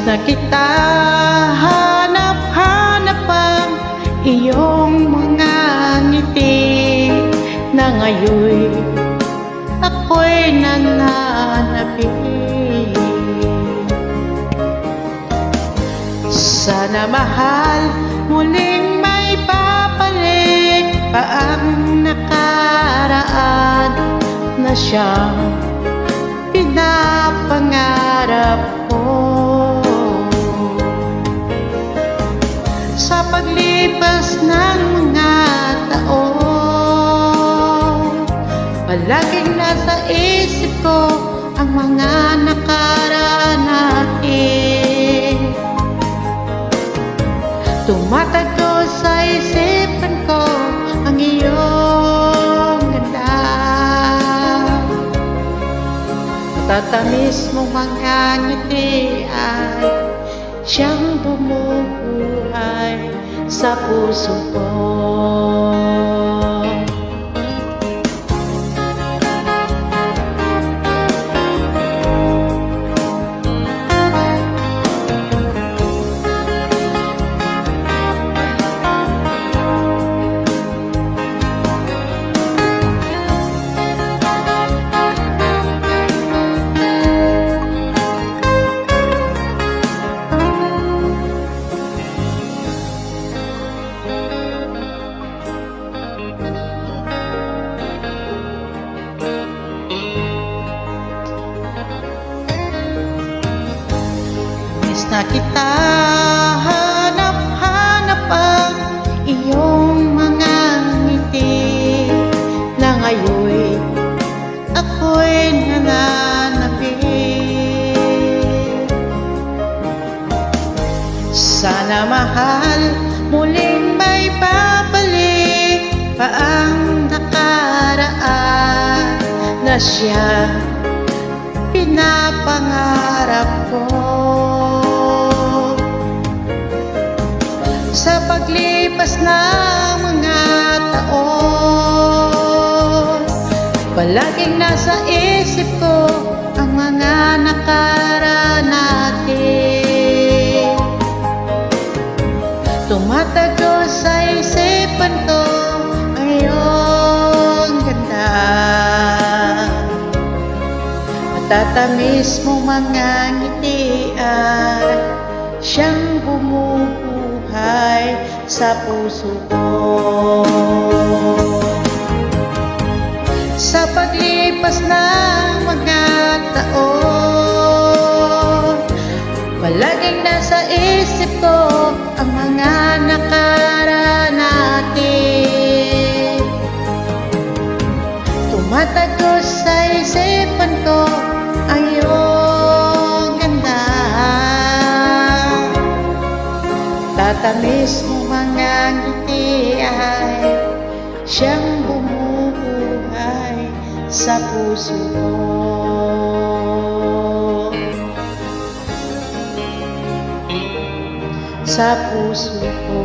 na kita hanap-hanap ang iyong mga ngiti na ngayon ako'y nananabik. Sana mahal muling may babalik pa ang nakaraan na siyang pinapangarap ko. Sa paglipas ng mga taon, palaging nasa isip ko ang mga nakaraan natin. Tumatago sa isipan ko ang iyong ganda, matatamis mong mga ngiti ay siyang bumubuhay sa puso ko. Na kita hanap-hanap ang iyong mga ngiti na ngayon ako'y nananabik. Sana mahal muling may babalik pa ang nakaraan na siya pinapangarap ko. Sa paglipas ng mga taon, palaging nasa isip ko ang mga nakaraan natin. Tumatago sa isipan ko ang iyong ganda, matatamis mong mga ngiti ay siyang bumubuhay sa puso ko. Sa paglipas ng mga taon, palaging nasa isip ko ang mga nakaraan natin. Tumatago sa isipan ko ang iyong ganda, tatamis mo mga ngiti ay siyang bumubuhay sa puso ko. Sa puso ko.